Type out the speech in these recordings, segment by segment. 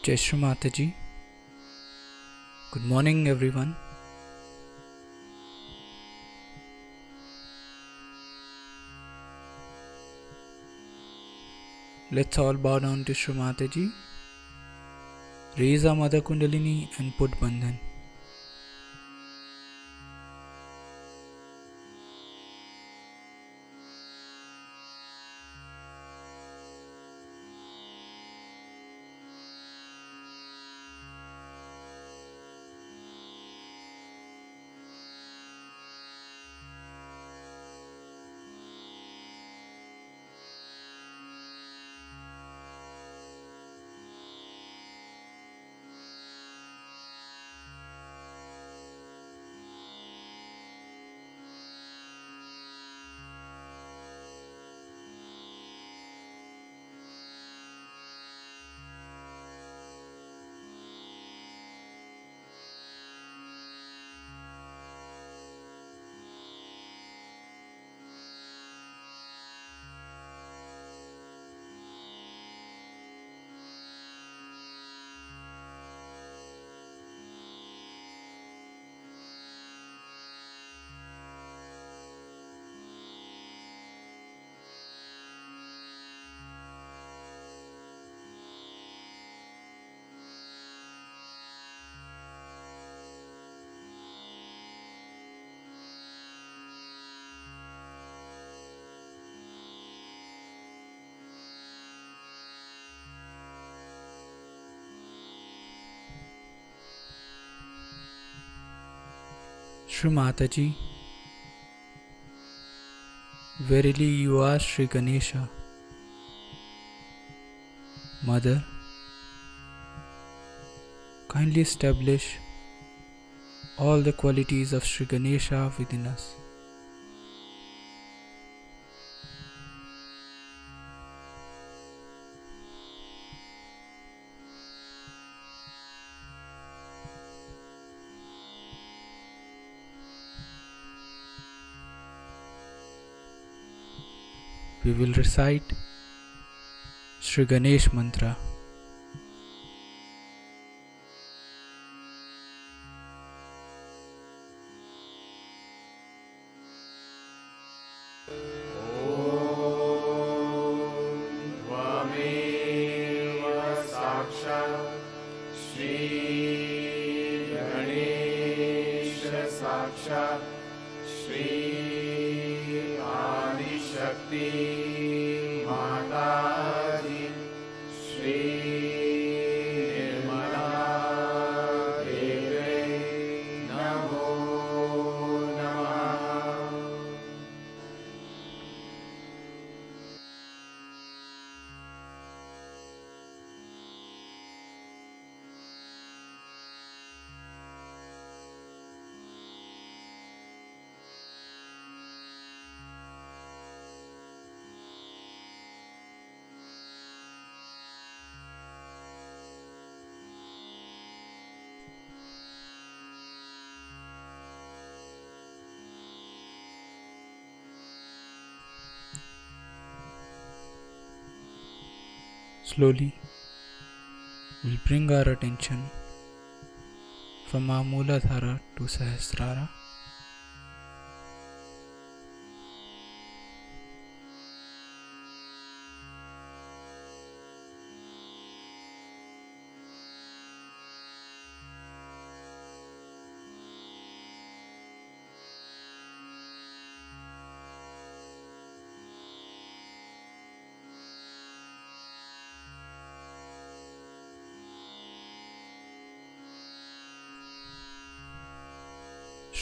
Jai Shri Mataji. Good morning, everyone. Let's all bow down to Shri Mataji. Raise our Mother Kundalini and put Bandhan. Shri Mataji, verily you are Shri Ganesha. Mother, kindly establish all the qualities of Shri Ganesha within us. We will recite Shri Ganesh Mantra. Slowly, we'll bring our attention from our Mooladhara to Sahasrara.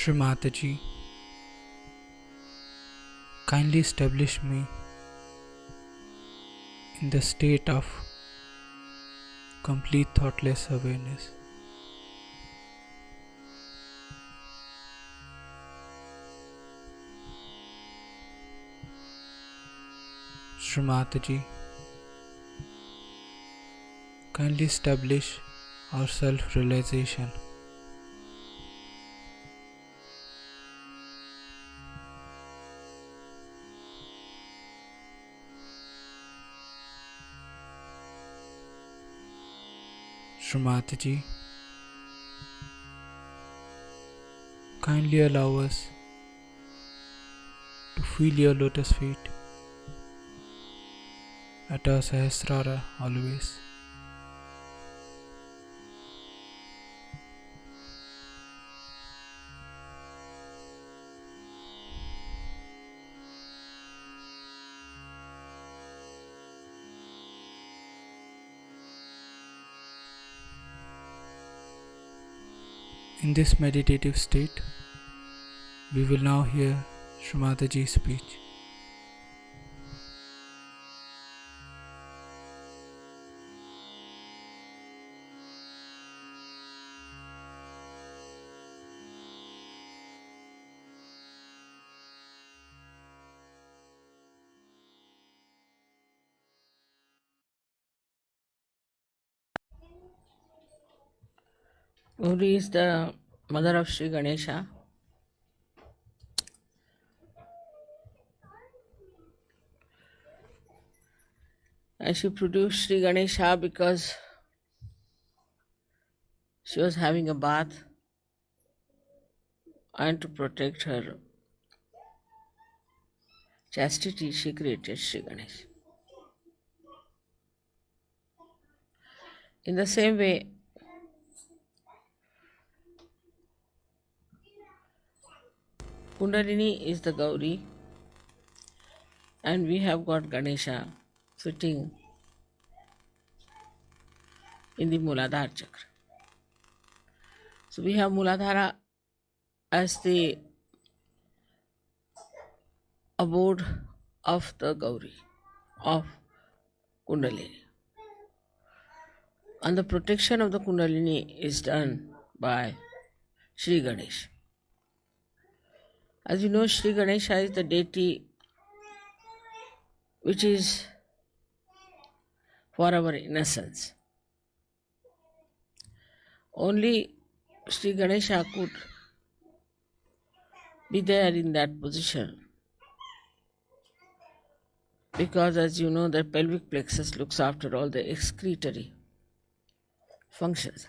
Shri Mataji, kindly establish me in the state of complete thoughtless awareness. Shri Mataji, kindly establish our self-realization. Srimataji, kindly allow us to feel your lotus feet at our Sahasrara always. In this meditative state, we will now hear Srimataji's speech. Gauri is the mother of Sri Ganesha. And she produced Sri Ganesha because she was having a bath, and to protect her chastity, she created Sri Ganesha. In the same way, Kundalini is the Gauri, and we have got Ganesha sitting in the Muladhara chakra. So we have Muladhara as the abode of the Gauri, of Kundalini. And the protection of the Kundalini is done by Sri Ganesha. As you know, Sri Ganesha is the deity which is for our innocence. Only Sri Ganesha could be there in that position because, as you know, the pelvic plexus looks after all the excretory functions.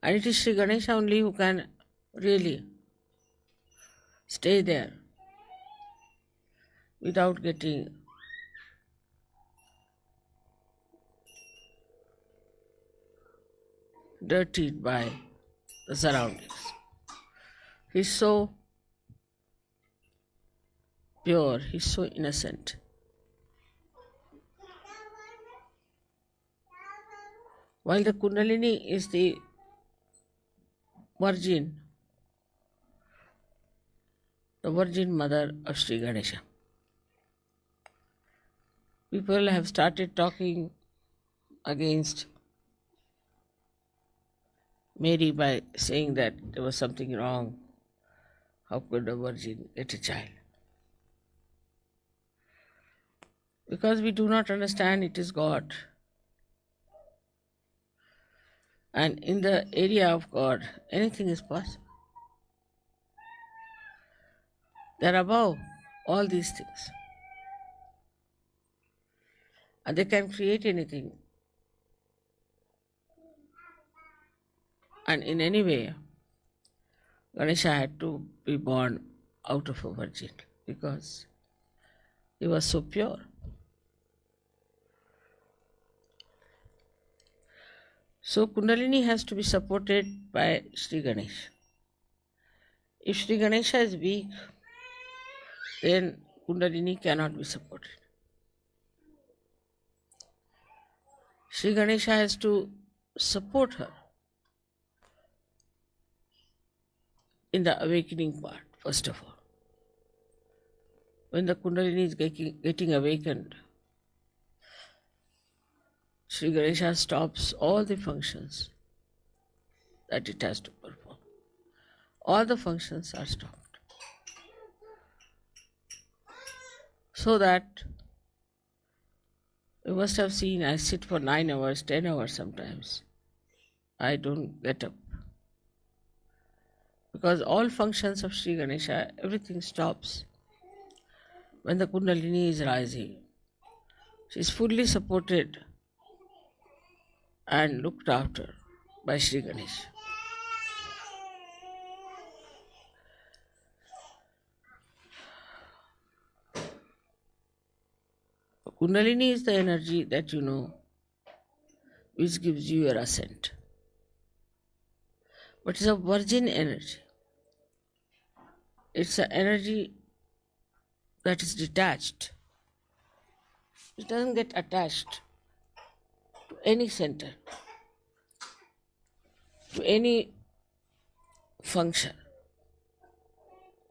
And it is Sri Ganesha only who can really stay there without getting dirtied by the surroundings. He's so pure, he's so innocent. While the Kundalini is the virgin mother of Sri Ganesha. People have started talking against Mary by saying that there was something wrong. How could a virgin get a child? Because we do not understand it is God. And in the area of God, anything is possible. They are above all these things. And they can create anything. And in any way, Ganesha had to be born out of a virgin because he was so pure. So Kundalini has to be supported by Sri Ganesha. If Sri Ganesha is weak, then Kundalini cannot be supported. Sri Ganesha has to support her in the awakening part, first of all. When the Kundalini is getting awakened, Sri Ganesha stops all the functions that it has to perform. All the functions are stopped. So that you must have seen I sit for 9 hours, 10 hours sometimes. I don't get up. Because all functions of Sri Ganesha, everything stops when the Kundalini is rising. She is fully supported and looked after by Sri Ganesh. Kundalini is the energy that you know which gives you your ascent. But it's a virgin energy. It's an energy that is detached. It doesn't get attached to any center, to any function.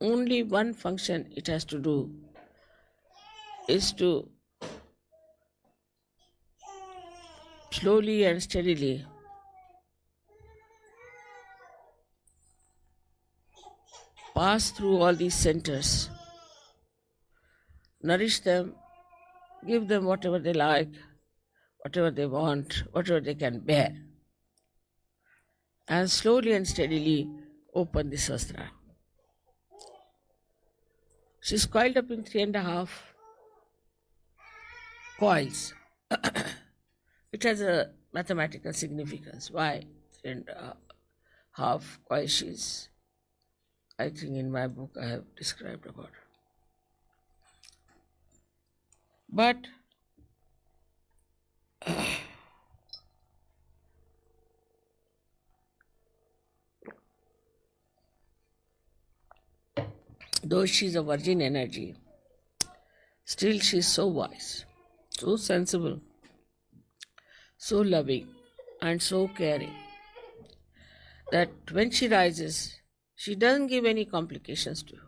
Only one function it has to do is to slowly and steadily pass through all these centers, nourish them, give them whatever they like, whatever they want, whatever they can bear, and slowly and steadily open the Sastra. She's coiled up in 3.5 coils. It has a mathematical significance. Why 3.5 coils? She's, I think in my book I have described about her. But though she's a virgin energy, still she's so wise, so sensible, so loving, and so caring that when she rises, she doesn't give any complications to you.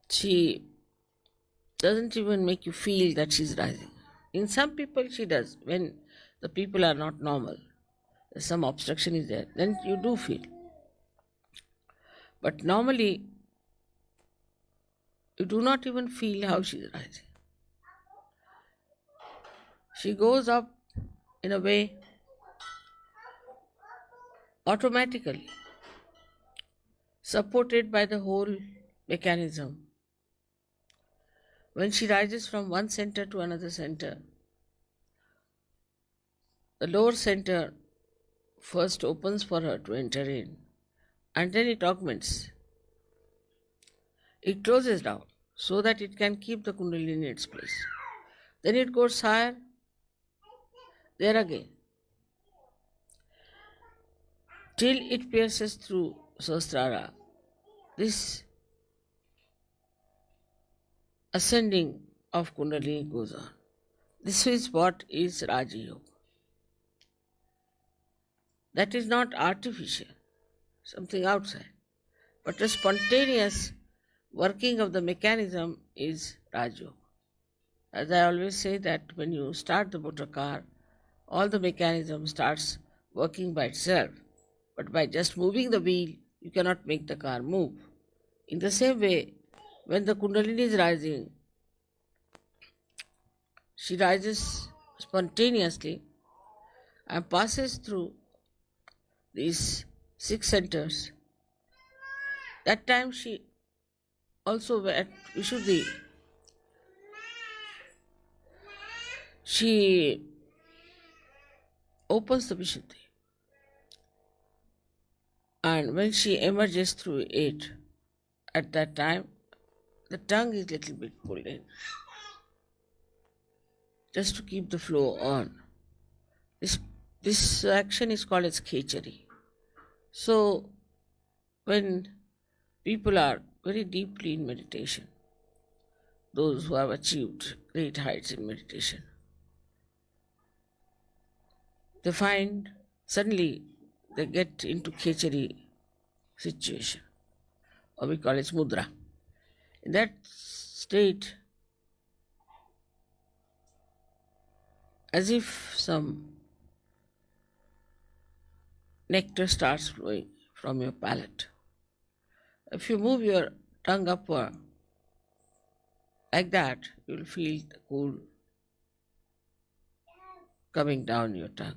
She doesn't even make you feel that she's rising. In some people, she does. When the people are not normal, some obstruction is there, then you do feel. But normally, you do not even feel how she is rising. She goes up in a way automatically, supported by the whole mechanism. When she rises from one center to another center, the lower center first opens for her to enter in, and then it augments. It closes down so that it can keep the Kundalini in its place. Then it goes higher, there again, till it pierces through Sahasrara. This ascending of Kundalini goes on. This is what is Raja Yoga. That is not artificial, something outside, but a spontaneous working of the mechanism is Raja Yoga. As I always say that when you start the motor car, all the mechanism starts working by itself, but by just moving the wheel, you cannot make the car move. In the same way, when the Kundalini is rising, she rises spontaneously and passes through these 6 centers. That time she also at Vishuddhi, she opens the Vishuddhi. And when she emerges through it, at that time, the tongue is little bit pulled in, just to keep the flow on. This action is called as khechari. So, when people are very deeply in meditation, those who have achieved great heights in meditation, they find suddenly they get into khechari situation, or we call it mudra. In that state, as if some nectar starts flowing from your palate. If you move your tongue upward like that, you will feel the cool coming down your tongue.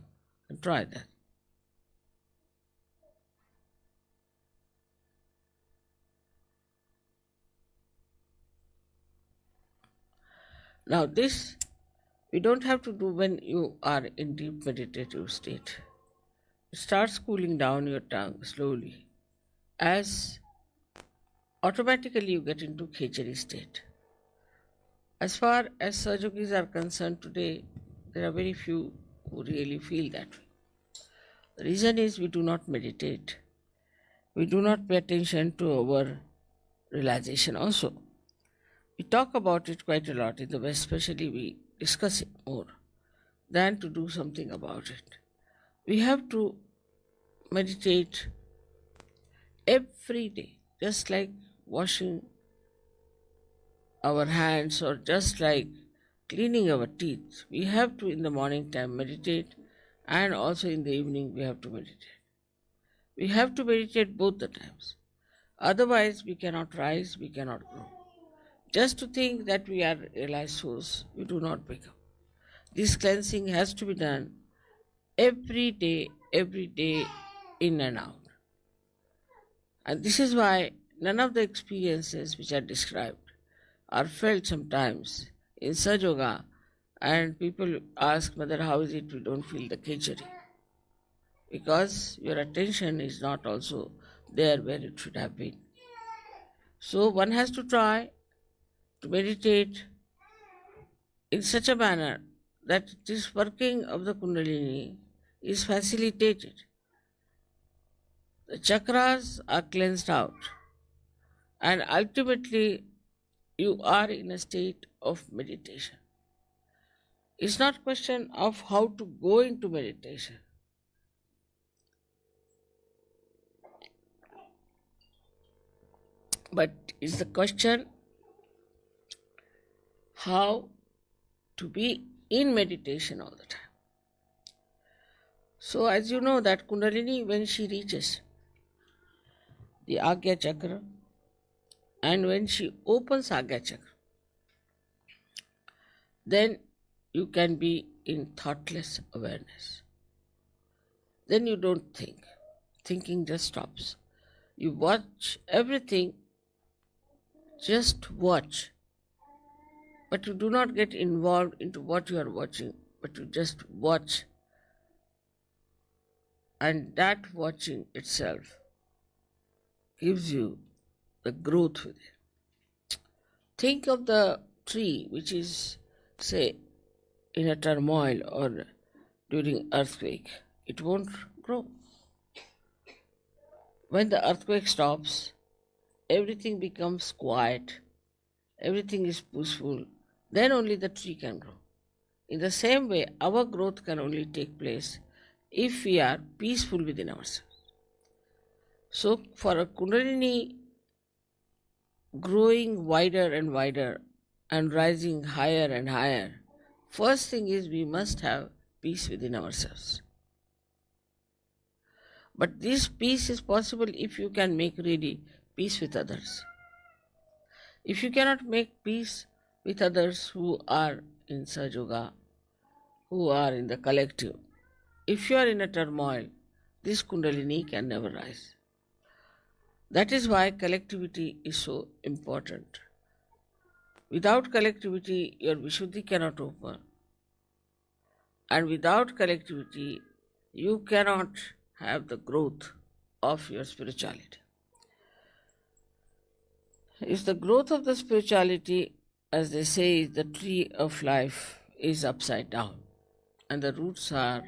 And try that. Now, this we don't have to do when you are in deep meditative state. It starts cooling down your tongue slowly as automatically you get into khechari state. As far as Sahajogis are concerned today, there are very few who really feel that way. The reason is we do not meditate. We do not pay attention to our realization also. We talk about it quite a lot in the West, especially we discuss it more than to do something about it. We have to meditate every day, just like washing our hands or just like cleaning our teeth. We have to in the morning time meditate, and also in the evening we have to meditate. We have to meditate both the times. Otherwise we cannot rise, we cannot grow. Just to think that we are realized souls, we do not become. This cleansing has to be done every day, in and out. And this is why none of the experiences which are described are felt sometimes in Sahaja, and people ask, Mother, how is it we don't feel the khechari? Because your attention is not also there where it should have been. So one has to try to meditate in such a manner that this working of the Kundalini is facilitated. The chakras are cleansed out, and ultimately you are in a state of meditation. It's not a question of how to go into meditation. But it's the question how to be in meditation all the time. So as you know that Kundalini, when she reaches the Agya Chakra, and when she opens Agya Chakra, then you can be in thoughtless awareness. Then you don't think. Thinking just stops. You watch everything, just watch. But you do not get involved into what you are watching, but you just watch. And that watching itself gives you the growth within. Think of the tree which is, say, in a turmoil or during earthquake. It won't grow. When the earthquake stops, everything becomes quiet, everything is peaceful, then only the tree can grow. In the same way, our growth can only take place if we are peaceful within ourselves. So, for a Kundalini growing wider and wider and rising higher and higher, first thing is we must have peace within ourselves. But this peace is possible if you can make really peace with others. If you cannot make peace with others who are in Sahaja, who are in the collective, if you are in a turmoil, this Kundalini can never rise. That is why collectivity is so important. Without collectivity, your Vishuddhi cannot open. And without collectivity, you cannot have the growth of your spirituality. If the growth of the spirituality, as they say, the tree of life is upside down, and the roots are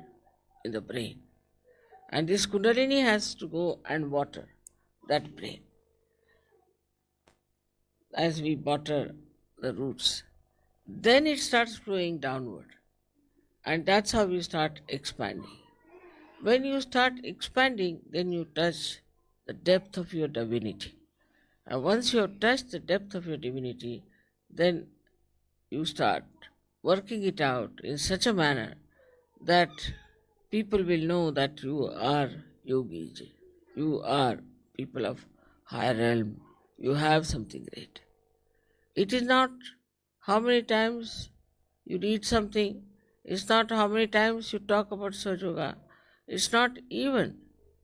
in the brain. And this Kundalini has to go and water that brain as we water the roots. Then it starts flowing downward, and that's how we start expanding. When you start expanding, then you touch the depth of your divinity. And once you have touched the depth of your divinity, then you start working it out in such a manner that people will know that you are yogis, you are people of higher realm, you have something great. It is not how many times you read something, it's not how many times you talk about Sahaja, it's not even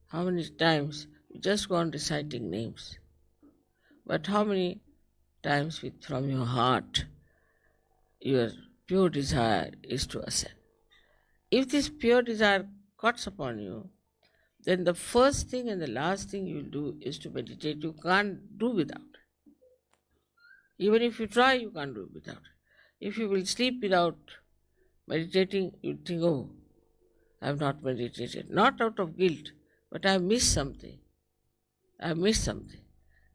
how many times you just go on reciting names, but how many times from your heart your pure desire is to ascend. If this pure desire cuts upon you, then the first thing and the last thing you will do is to meditate. You can't do without it. Even if you try, you can't do without it. If you will sleep without meditating, you think, oh, I have not meditated. Not out of guilt, but I have missed something. I have missed something.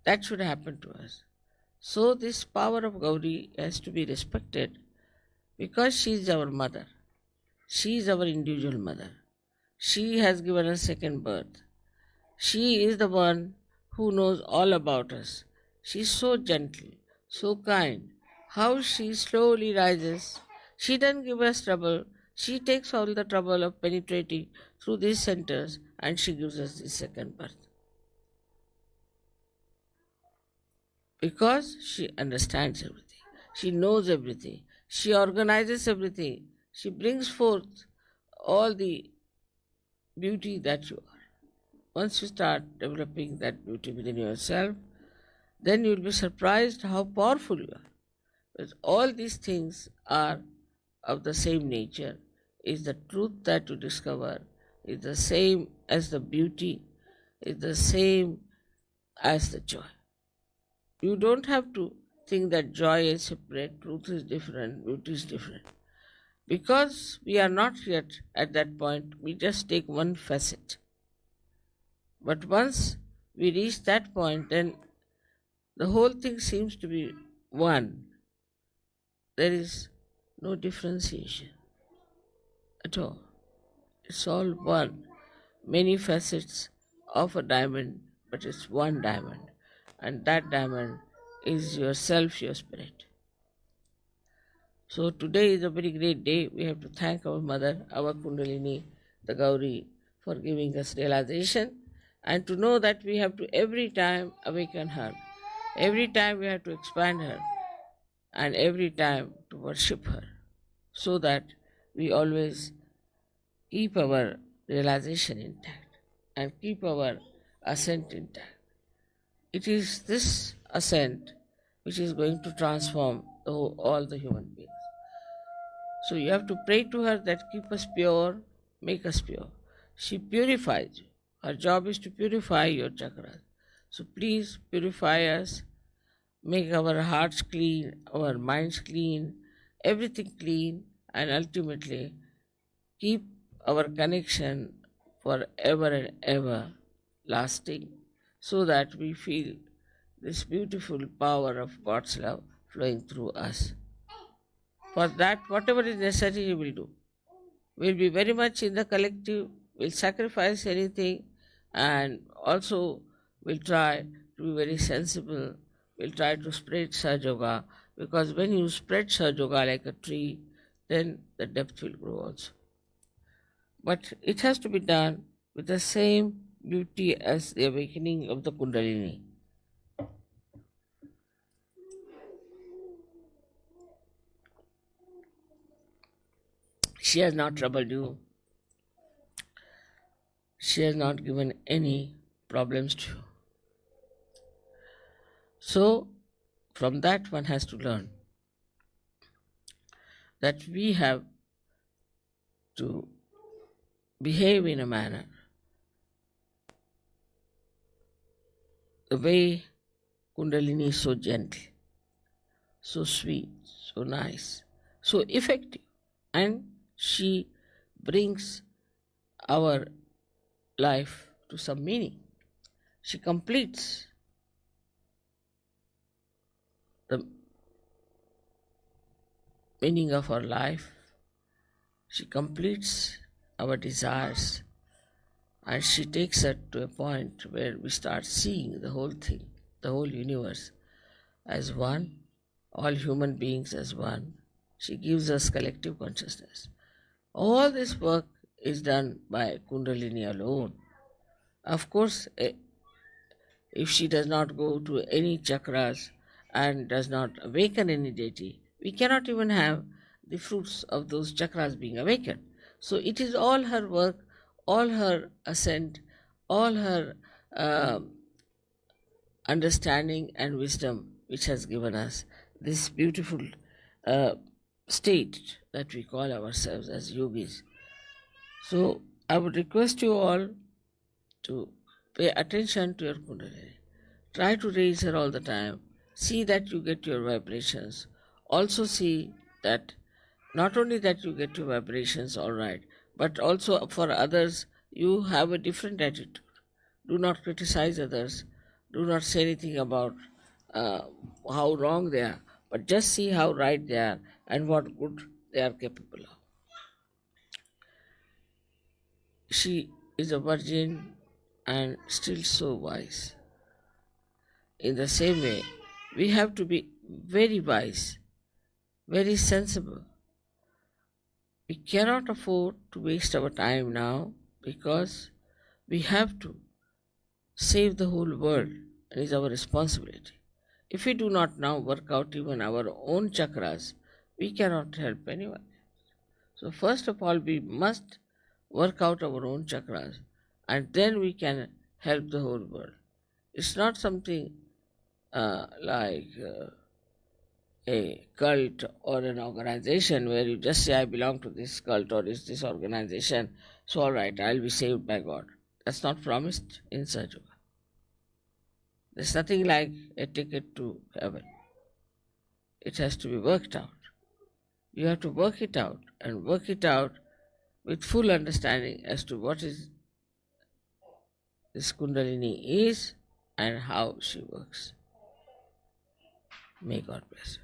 That should happen to us. So this power of Gauri has to be respected because she is our mother. She is our individual mother. She has given us second birth. She is the one who knows all about us. She is so gentle, so kind. How she slowly rises. She doesn't give us trouble. She takes all the trouble of penetrating through these centers and she gives us the second birth. Because she understands everything. She knows everything. She organizes everything. She brings forth all the beauty that you are. Once you start developing that beauty within yourself, then you will be surprised how powerful you are. Because all these things are of the same nature. Is the truth that you discover, is the same as the beauty, is the same as the joy. You don't have to think that joy is separate, truth is different, beauty is different. Because we are not yet at that point, we just take one facet. But once we reach that point, then the whole thing seems to be one. There is no differentiation at all. It's all one. Many facets of a diamond, but it's one diamond. And that diamond is yourself, your spirit. So today is a very great day. We have to thank our mother, our Kundalini, the Gauri, for giving us realization and to know that we have to every time awaken her. Every time we have to expand her and every time to worship her so that we always keep our realization intact and keep our ascent intact. It is this ascent which is going to transform all the human beings. So you have to pray to her that keep us pure, make us pure. She purifies you. Her job is to purify your chakras. So please purify us, make our hearts clean, our minds clean, everything clean, and ultimately keep our connection forever and ever lasting so that we feel this beautiful power of God's love flowing through us. For that, whatever is necessary, we will do. We'll be very much in the collective, we'll sacrifice anything, and also we'll try to be very sensible. We'll try to spread Sahaja Yoga, because when you spread Sahaja Yoga like a tree, then the depth will grow also. But it has to be done with the same beauty as the awakening of the Kundalini. She has not troubled you. She has not given any problems to you. So, from that one has to learn that we have to behave in a manner the way Kundalini is so gentle, so sweet, so nice, so effective, and she brings our life to some meaning. She completes the meaning of our life. She completes our desires, and she takes us to a point where we start seeing the whole thing, the whole universe as one, all human beings as one. She gives us collective consciousness. All this work is done by Kundalini alone. Of course, if she does not go to any chakras and does not awaken any deity, we cannot even have the fruits of those chakras being awakened. So it is all her work, all her ascent, all her understanding and wisdom which has given us this beautiful state that we call ourselves as yogis. So I would request you all to pay attention to your Kundalini. Try to raise her all the time. See that you get your vibrations. Also see that not only that you get your vibrations all right, but also for others you have a different attitude. Do not criticize others. Do not say anything about how wrong they are, but just see how right they are and what good they are capable of. She is a virgin and still so wise. In the same way, we have to be very wise, very sensible. We cannot afford to waste our time now because we have to save the whole world, and it is our responsibility. If we do not now work out even our own chakras, we cannot help anyone. So first of all, we must work out our own chakras, and then we can help the whole world. It's not something like a cult or an organization where you just say, I belong to this cult or this organization, so all right, I'll be saved by God. That's not promised in Sahaja Yoga. There's nothing like a ticket to heaven. It has to be worked out. You have to work it out and work it out with full understanding as to what is this Kundalini is and how she works. May God bless you.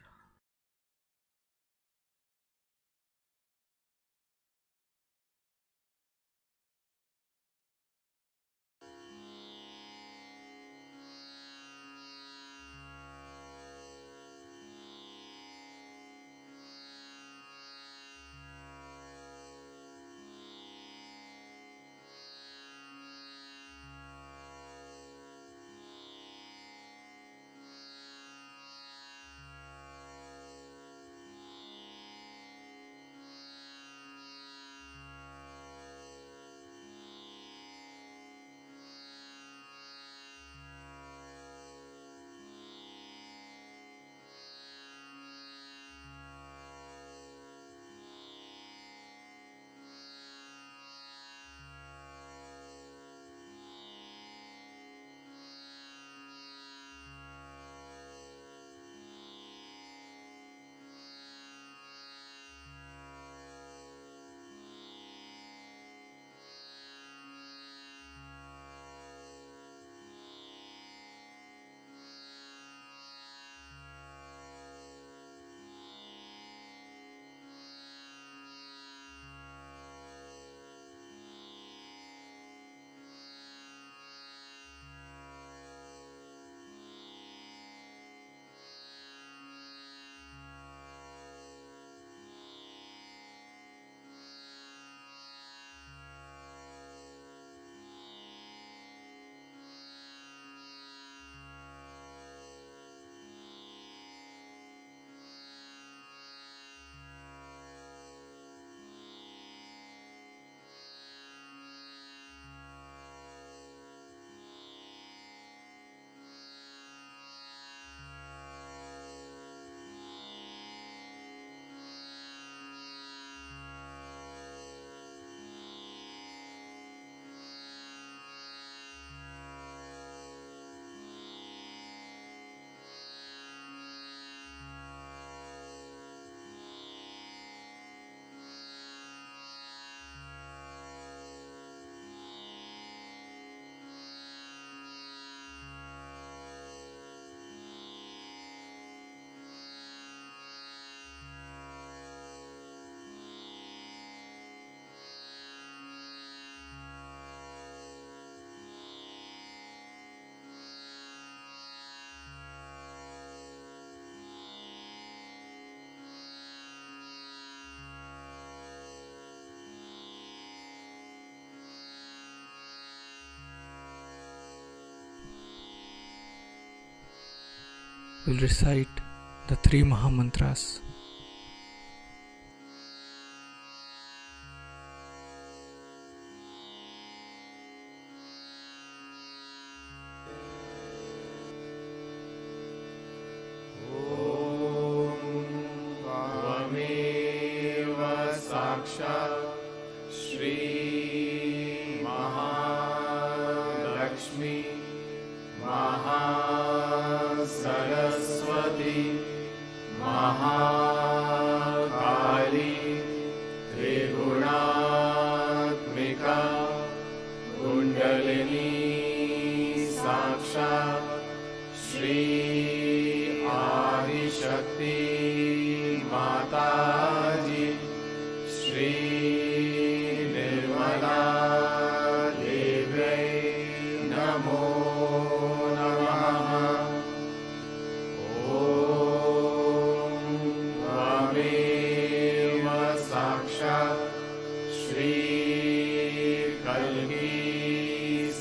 We'll recite the three Mahamantras. Om Vame साक्षात् श्री आदिशक्ति माता जी श्री निर्मला देव्यै नमो नमः। ॐ त्वमेव साक्षात् श्री कल्की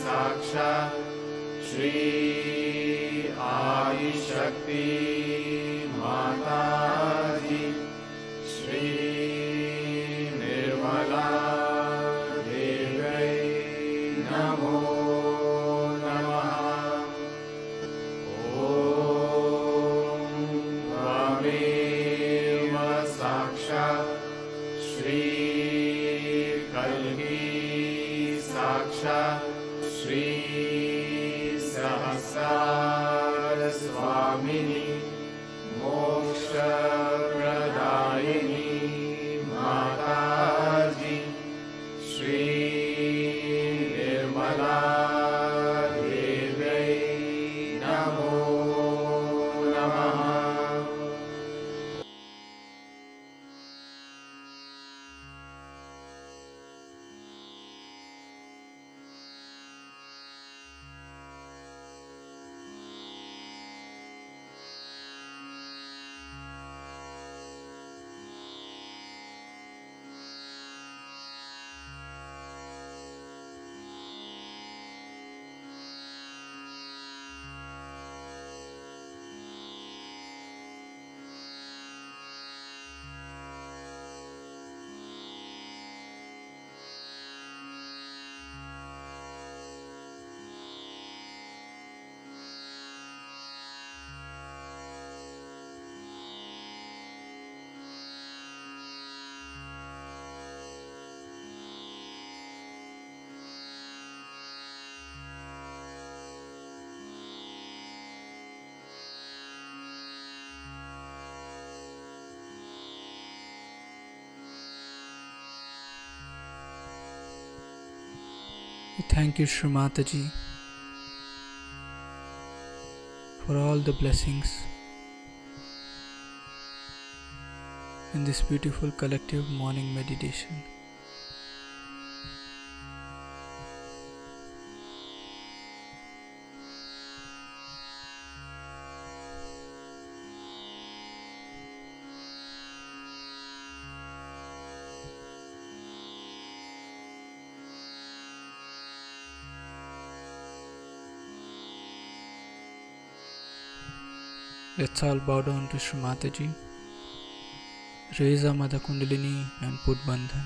साक्षात् श्री आदिशक्ति माता जी श्री निर्मला देव्यै नमो नमः। ॐ त्वमेव साक्षात् श्री कल्की साक्षात् श्री सहस्रार स्वामिनी मोक्षप्रदायिनी माता जी श्री निर्मला देव्यै नमो नमः। We thank you, Shri Mataji, for all the blessings in this beautiful collective morning meditation. Let's all bow down to Shri Mataji, raise our Mother Kundalini and put Bandhan.